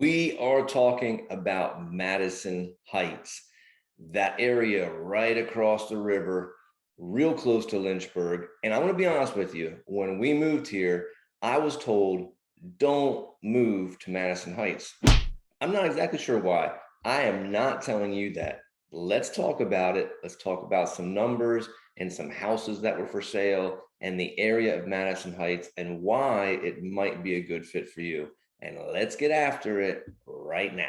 We are talking about Madison Heights, that area right across the river, real close to Lynchburg. And I'm going to be honest with you, when we moved here, I was told, don't move to Madison Heights. I'm not exactly sure why. I am not telling you that. Let's talk about it. Let's talk about some numbers and some houses that were for sale and the area of Madison Heights and why it might be a good fit for you. And let's get after it right now.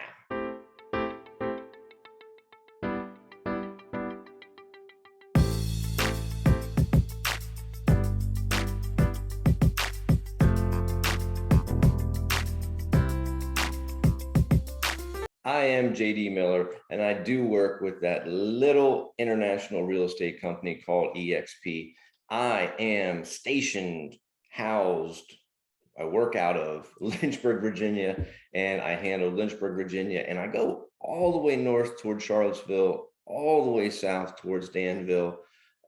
I am JD Miller, and I do work with that little international real estate company called EXP. I am stationed, housed, I work out of Lynchburg, Virginia, and I handle Lynchburg, Virginia, and I go all the way north towards Charlottesville, all the way south towards Danville,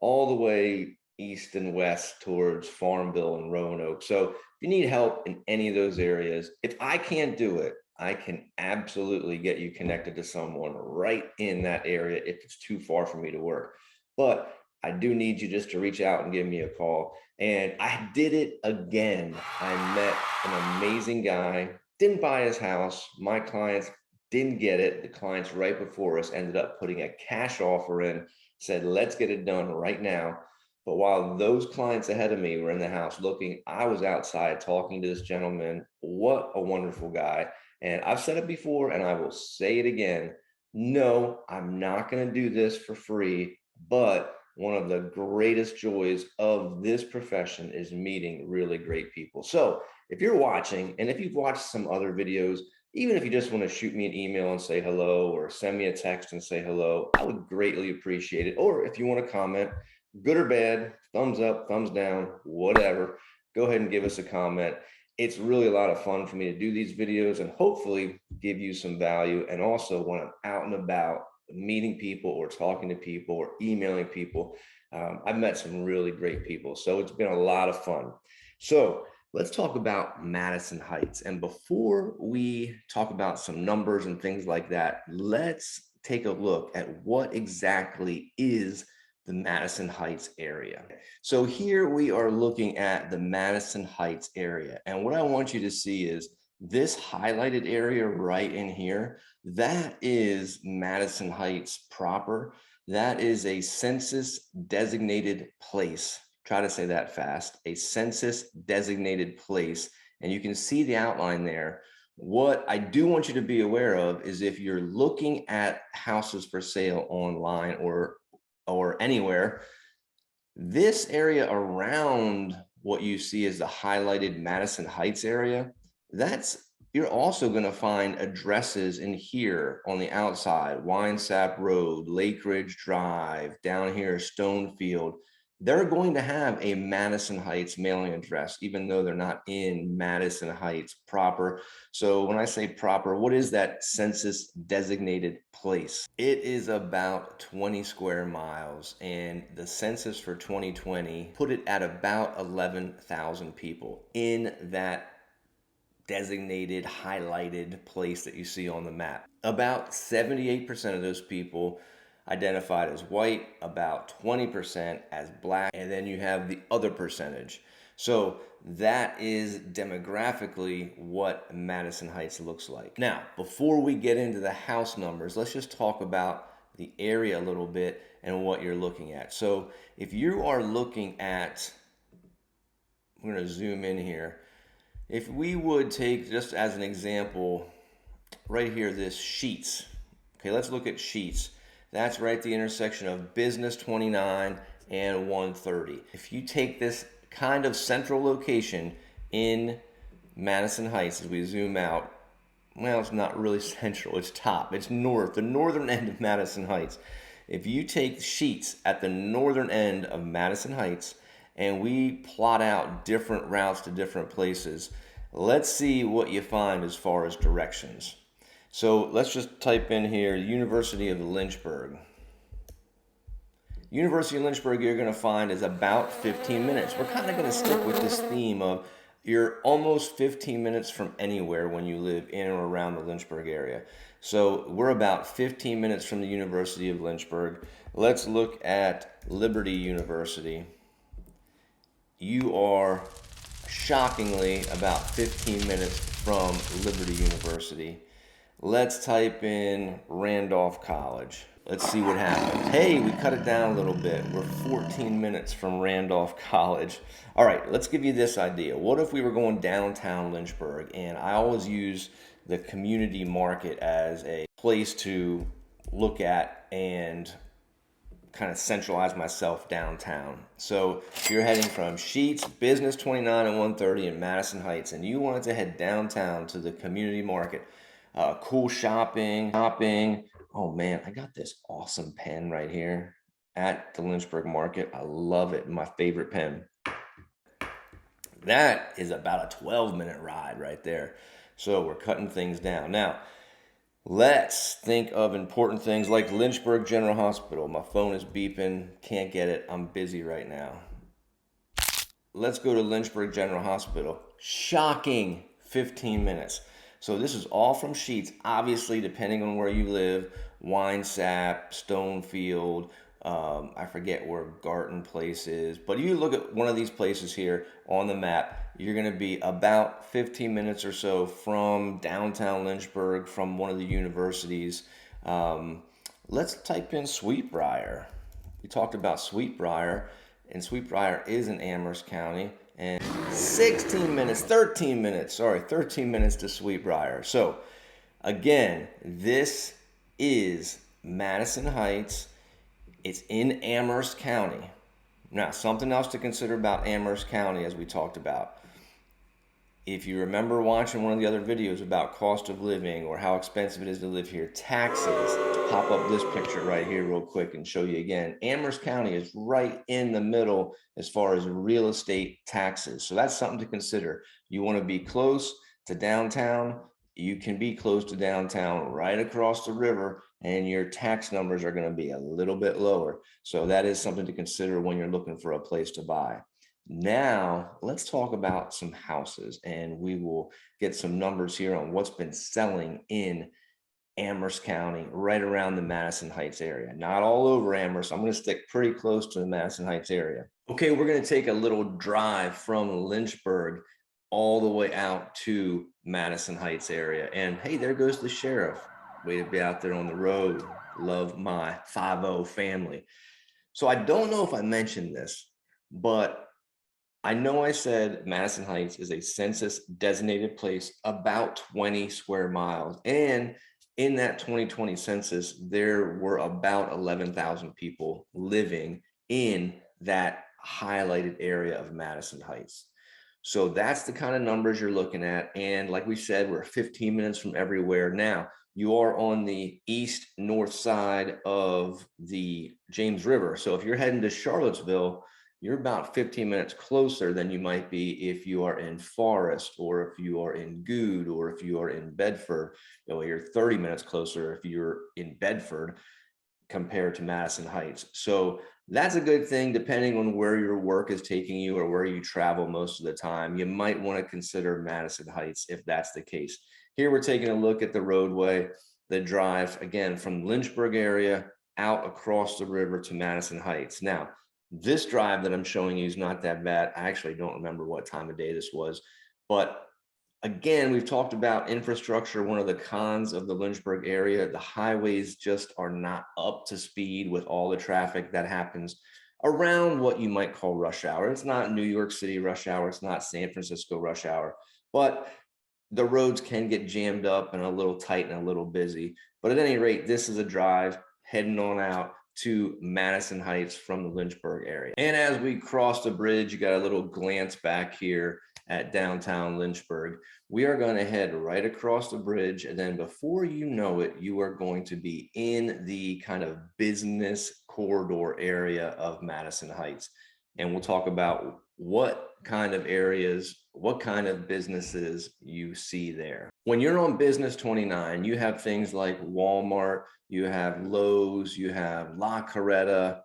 all the way east and west towards Farmville and Roanoke. So if you need help in any of those areas, if I can't do it, I can absolutely get you connected to someone right in that area if it's too far for me to work. But I do need you just to reach out and give me a call. And I did it again. I met an amazing guy, didn't buy his house. My clients didn't get it. The clients right before us ended up putting a cash offer in, said, let's get it done right now. But while those clients ahead of me were in the house looking, I was outside talking to this gentleman. What a wonderful guy. And I've said it before and I will say it again. No, I'm not going to do this for free, but one of the greatest joys of this profession is meeting really great people. So if you're watching, and if you've watched some other videos, even if you just want to shoot me an email and say hello, or send me a text and say hello, I would greatly appreciate it. Or if you want to comment, good or bad, thumbs up, thumbs down, whatever, go ahead and give us a comment. It's really a lot of fun for me to do these videos and hopefully give you some value. And also when I'm out and about meeting people or talking to people or emailing people, I've met some really great people. So it's been a lot of fun. So let's talk about Madison Heights. And before we talk about some numbers and things like that, let's take a look at what exactly is the Madison Heights area. So here we are looking at the Madison Heights area. And what I want you to see is this highlighted area right in here, that is Madison Heights proper. That is a census designated place. Try to say that fast, a census designated place. And you can see the outline there. What I do want you to be aware of is if you're looking at houses for sale online or anywhere, this area around what you see as the highlighted Madison Heights area, you're also going to find addresses in here on the outside, Winesap Road, Lake Ridge Drive, down here, Stonefield. They're going to have a Madison Heights mailing address, even though they're not in Madison Heights proper. So when I say proper, what is that census designated place? It is about 20 square miles, and the census for 2020 put it at about 11,000 people in that designated, highlighted place that you see on the map. About 78% of those people identified as white, about 20% as black, and then you have the other percentage. So that is demographically what Madison Heights looks like. Now, before we get into the house numbers, let's just talk about the area a little bit and what you're looking at. So if you are looking at, we're going to zoom in here. If we would take, just as an example, right here, this Sheets. Okay, let's look at Sheets. That's right at the intersection of Business 29 and 130. If you take this kind of central location in Madison Heights, as we zoom out, well, it's not really central, it's top, it's north, the northern end of Madison Heights. If you take Sheets at the northern end of Madison Heights and we plot out different routes to different places, let's see what you find as far as directions. So let's just type in here, University of Lynchburg. University of Lynchburg, you're going to find is about 15 minutes. We're kind of going to stick with this theme of You're almost 15 minutes from anywhere when you live in or around the Lynchburg area. So we're about 15 minutes from the University of Lynchburg. Let's look at Liberty University. You are shockingly about 15 minutes from Liberty University. Let's type in Randolph College. Let's see what happens. Hey, we cut it down a little bit. We're 14 minutes from Randolph College. All right, let's give you this idea. What if we were going downtown Lynchburg? And I always use the community market as a place to look at and kind of centralize myself downtown. So if you're heading from Sheets, Business 29 and 130 in Madison Heights, and you wanted to head downtown to the community market, cool shopping. Oh man, I got this awesome pen right here at the Lynchburg market. I love it. My favorite pen. That is about a 12-minute ride right there. So we're cutting things down. Now, let's think of important things like Lynchburg General Hospital. My phone is beeping. Can't get it. I'm busy right now. Let's go to Lynchburg General Hospital. Shocking 15 minutes. So this is all from Sheets. Obviously, depending on where you live, Winesap, Stonefield, I forget where Garton Place is. But if you look at one of these places here on the map, you're going to be about 15 minutes or so from downtown Lynchburg, from one of the universities. Let's type in Sweetbriar. We talked about Sweetbriar, and Sweetbriar is in Amherst County. And 13 minutes to Sweetbriar. So again, this is Madison Heights. It's in Amherst County. Now, something else to consider about Amherst County, as we talked about. If you remember watching one of the other videos about cost of living or how expensive it is to live here, taxes, pop up this picture right here real quick and show you again. Amherst County is right in the middle as far as real estate taxes. So that's something to consider. You want to be close to downtown. You can be close to downtown right across the river, and your tax numbers are going to be a little bit lower. So that is something to consider when you're looking for a place to buy. Now, let's talk about some houses, and we will get some numbers here on what's been selling in Amherst County, right around the Madison Heights area. Not all over Amherst. I'm going to stick pretty close to the Madison Heights area. Okay, we're going to take a little drive from Lynchburg all the way out to Madison Heights area. And hey, there goes the sheriff. Way to be out there on the road. Love my 5-0 family. So I don't know if I mentioned this, but I know I said Madison Heights is a census designated place about 20 square miles. And in that 2020 census, there were about 11,000 people living in that highlighted area of Madison Heights. So that's the kind of numbers you're looking at. And like we said, we're 15 minutes from everywhere. Now, you are on the east-north side of the James River. So if you're heading to Charlottesville, you're about 15 minutes closer than you might be if you are in Forest, or if you are in Good, or if you are in Bedford. You're 30 minutes closer if you're in Bedford compared to Madison Heights. So that's a good thing, depending on where your work is taking you or where you travel most of the time. You might want to consider Madison Heights if that's the case. Here we're taking a look at the roadway, the drive, again, from Lynchburg area out across the river to Madison Heights. Now, this drive that I'm showing you is not that bad. I actually don't remember what time of day this was, but again, we've talked about infrastructure. One of the cons of the Lynchburg area, the highways just are not up to speed with all the traffic that happens around what you might call rush hour. It's not New York City rush hour. It's not San Francisco rush hour, but the roads can get jammed up and a little tight and a little busy. But at any rate, this is a drive heading on out to Madison Heights from the Lynchburg area. And as we cross the bridge, you got a little glance back here at downtown Lynchburg. We are going to head right across the bridge, and then before you know it, you are going to be in the kind of business corridor area of Madison Heights. And we'll talk about what kind of areas, what kind of businesses you see there. When you're on Business 29, you have things like Walmart, you have Lowe's, you have La Carreta,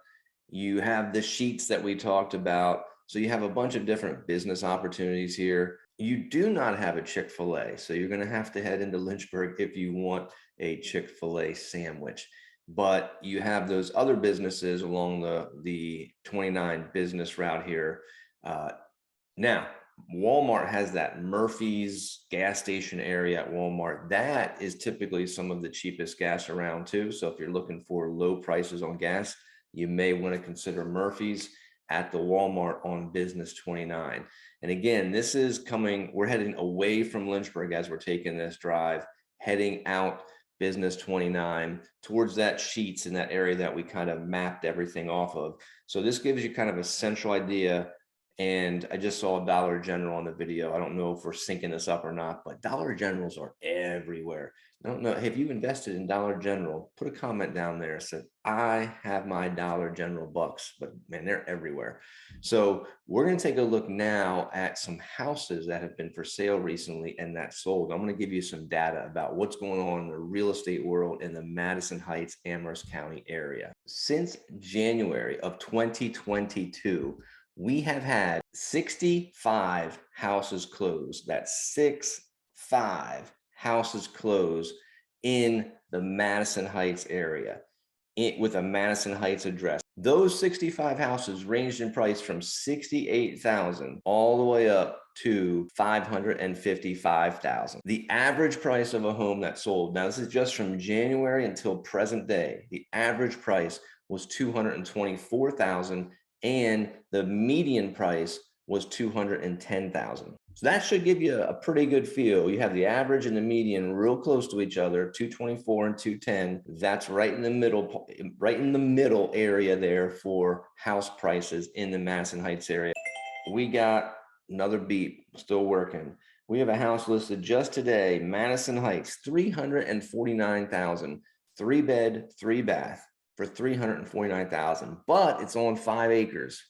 you have the Sheets that we talked about. So you have a bunch of different business opportunities here. You do not have a Chick-fil-A, so you're going to have to head into Lynchburg if you want a Chick-fil-A sandwich. But you have those other businesses along the 29 business route here. Now, Walmart has that Murphy's gas station area at Walmart. That is typically some of the cheapest gas around too. So if you're looking for low prices on gas, you may want to consider Murphy's at the Walmart on Business 29. And again, this is coming, we're heading away from Lynchburg as we're taking this drive, heading out Business 29 towards that Sheets in that area that we kind of mapped everything off of. So this gives you kind of a central idea. And I just saw Dollar General on the video. I don't know if we're syncing this up or not, but Dollar Generals are everywhere. I don't know. Have you invested in Dollar General? Put a comment down there. Said, I have my Dollar General bucks, but man, they're everywhere. So we're going to take a look now at some houses that have been for sale recently and that sold. I'm going to give you some data about what's going on in the real estate world in the Madison Heights, Amherst County area. Since January of 2022, we have had 65 houses closed. That's 65 houses closed in the Madison Heights area with a Madison Heights address. Those 65 houses ranged in price from $68,000 all the way up to $555,000. The average price of a home that sold, now this is just from January until present day, the average price was $224,000 and the median price was $210,000. So that should give you a pretty good feel. You have the average and the median real close to each other, 224 and 210. That's right in the middle area there for house prices in the Madison Heights area. We got another beat, still working. We have a house listed just today, Madison Heights, $349,000, 3-bed, 3-bath. For $349,000, but it's on 5 acres,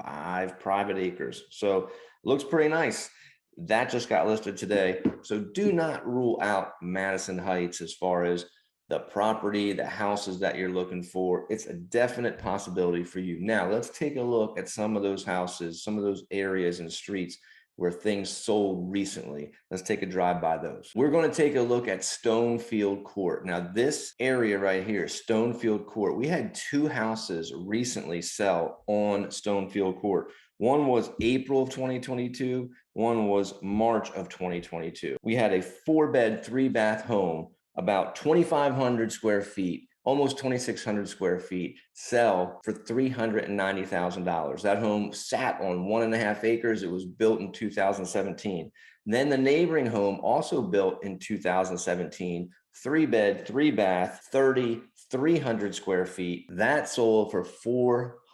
5 private acres. So looks pretty nice. That just got listed today. So do not rule out Madison Heights as far as the property, the houses that you're looking for. It's a definite possibility for you. Now let's take a look at some of those houses, some of those areas and streets where things sold recently. Let's take a drive by those. We're going to take a look at Stonefield Court. Now this area right here, Stonefield Court, we had 2 houses recently sell on Stonefield Court. One was April of 2022, one was March of 2022. We had a 4-bed, 3-bath home, about 2,500 square feet, almost 2,600 square feet, sell for $390,000. That home sat on 1.5 acres. It was built in 2017. Then the neighboring home, also built in 2017, 3-bed, 3-bath, 3,300 square feet. That sold for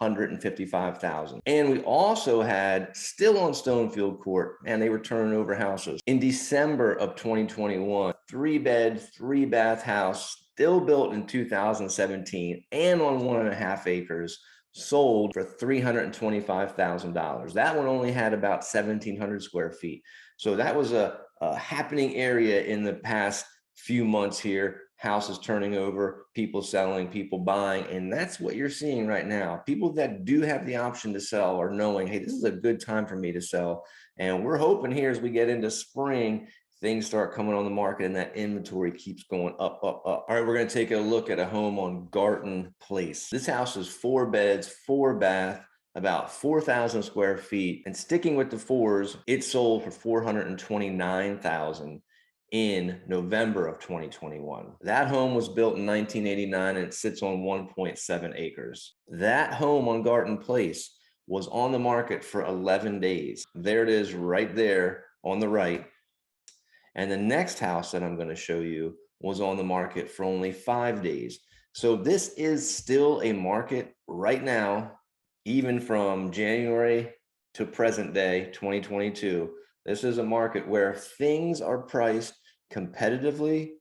$455,000. And we also had, still on Stonefield Court, and they were turning over houses. In December of 2021, 3-bed, 3-bath house, still built in 2017 and on 1.5 acres, sold for $325,000. That one only had about 1,700 square feet. So that was a happening area in the past few months here. Houses turning over, people selling, people buying, and that's what you're seeing right now. People that do have the option to sell are knowing, hey, this is a good time for me to sell. And we're hoping here as we get into spring, things start coming on the market and that inventory keeps going up, up, up. All right, we're going to take a look at a home on Garton Place. This house is 4 beds, 4-bath, about 4,000 square feet. And sticking with the 4s, it sold for $429,000 in November of 2021. That home was built in 1989 and it sits on 1.7 acres. That home on Garton Place was on the market for 11 days. There it is right there on the right. And the next house that I'm going to show you was on the market for only 5 days. So this is still a market right now, even from January to present day, 2022. This is a market where things are priced competitively.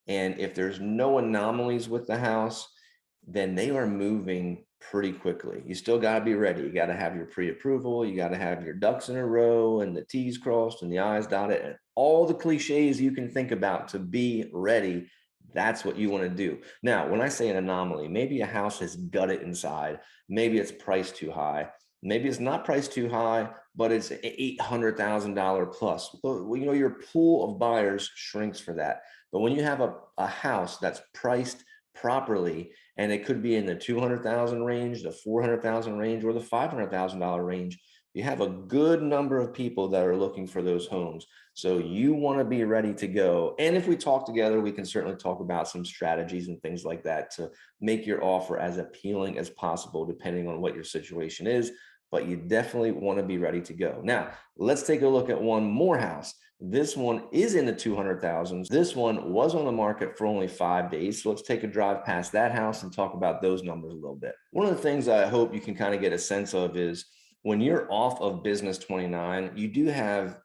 And if there's no anomalies with the house, then they are moving pretty quickly. You still got to be ready. You got to have your pre-approval. You got to have your ducks in a row and the T's crossed and the I's dotted and all the cliches you can think about to be ready. That's what you want to do. Now, when I say an anomaly, maybe a house is gutted inside. Maybe it's priced too high. Maybe it's not priced too high, but it's $800,000 plus. Well, your pool of buyers shrinks for that. But when you have a house that's priced properly, and it could be in the 200,000 range, the 400,000 range, or the $500,000 range, you have a good number of people that are looking for those homes. So you want to be ready to go. And if we talk together, we can certainly talk about some strategies and things like that to make your offer as appealing as possible, depending on what your situation is. But you definitely want to be ready to go. Now, let's take a look at one more house. This one is in the 200,000s. This one was on the market for only 5 days. So let's take a drive past that house and talk about those numbers a little bit. One of the things I hope you can kind of get a sense of is when you're off of Business 29, you do have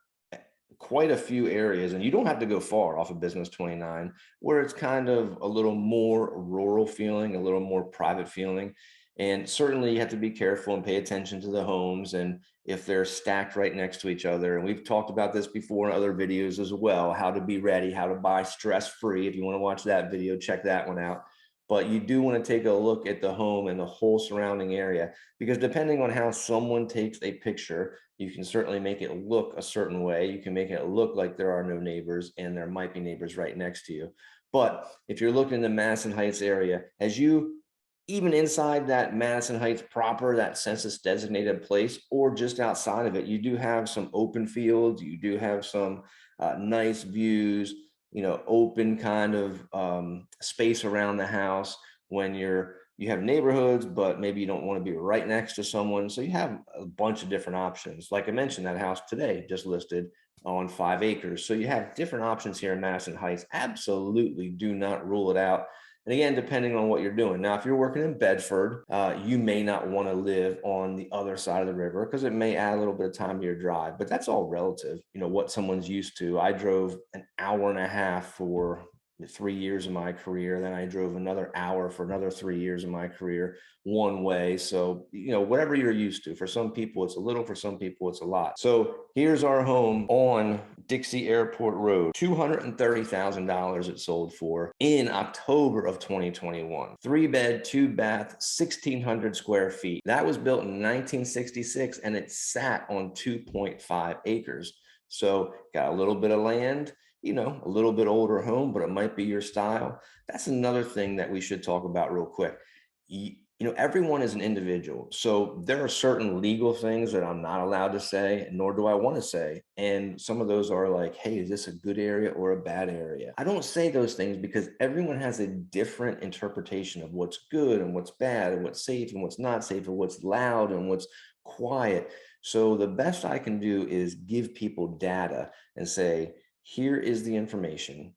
quite a few areas, and you don't have to go far off of Business 29, where it's kind of a little more rural feeling, a little more private feeling. And certainly you have to be careful and pay attention to the homes and if they're stacked right next to each other. And we've talked about this before in other videos as well, how to be ready, how to buy stress-free. If you want to watch that video, check that one out. But you do want to take a look at the home and the whole surrounding area, because depending on how someone takes a picture, you can certainly make it look a certain way. You can make it look like there are no neighbors and there might be neighbors right next to you. But if you're looking in the Madison Heights area, even inside that Madison Heights proper, that census designated place, or just outside of it, you do have some open fields, you do have some nice views, open kind of space around the house when you have neighborhoods, but maybe you don't want to be right next to someone. So you have a bunch of different options. Like I mentioned, that house today just listed on 5 acres. So you have different options here in Madison Heights. Absolutely do not rule it out. And again, depending on what you're doing. Now, if you're working in Bedford, you may not want to live on the other side of the river because it may add a little bit of time to your drive, but that's all relative, what someone's used to. I drove an hour and a half for 3 years of my career. Then I drove another hour for another 3 years of my career one way. So, whatever you're used to. For some people, it's a little, for some people, it's a lot. So here's our home on Dixie Airport Road. $230,000 it sold for in October of 2021. 3-bed, 2-bath, 1,600 square feet. That was built in 1966 and it sat on 2.5 acres. So got a little bit of land, a little bit older home, but it might be your style. That's another thing that we should talk about real quick. Everyone is an individual. So there are certain legal things that I'm not allowed to say, nor do I want to say. And some of those are like, hey, is this a good area or a bad area? I don't say those things because everyone has a different interpretation of what's good and what's bad and what's safe and what's not safe and what's loud and what's quiet. So the best I can do is give people data and say, here is the information.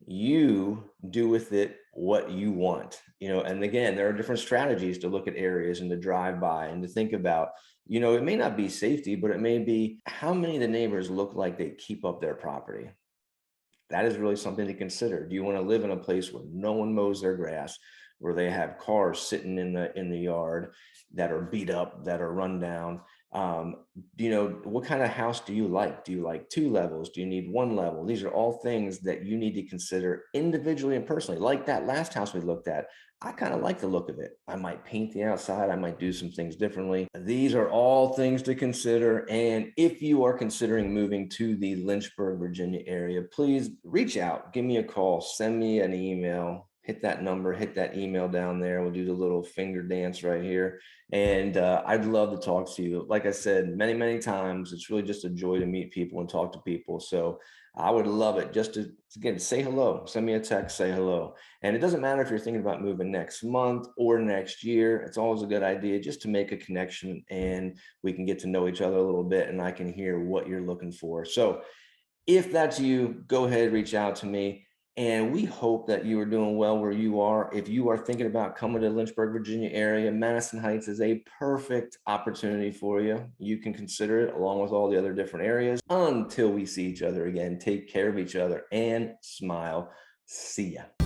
You do with it what you want, and again, there are different strategies to look at areas and to drive by and to think about, it may not be safety, but it may be how many of the neighbors look like they keep up their property. That is really something to consider. Do you want to live in a place where no one mows their grass, where they have cars sitting in the yard that are beat up, that are run down? What kind of house do you like? Do you like 2 levels? Do you need 1 level? These are all things that you need to consider individually and personally. Like that last house we looked at, I kind of like the look of it. I might paint the outside. I might do some things differently. These are all things to consider. And if you are considering moving to the Lynchburg, Virginia area, please reach out, give me a call, send me an email, hit that number, hit that email down there. We'll do the little finger dance right here. And I'd love to talk to you. Like I said, many, many times, it's really just a joy to meet people and talk to people. So I would love it just to, again, say hello, send me a text, say hello. And it doesn't matter if you're thinking about moving next month or next year. It's always a good idea just to make a connection and we can get to know each other a little bit and I can hear what you're looking for. So if that's you, go ahead, reach out to me. And we hope that you are doing well where you are. If you are thinking about coming to the Lynchburg, Virginia area, Madison Heights is a perfect opportunity for you. You can consider it along with all the other different areas. Until we see each other again, take care of each other and smile. See ya.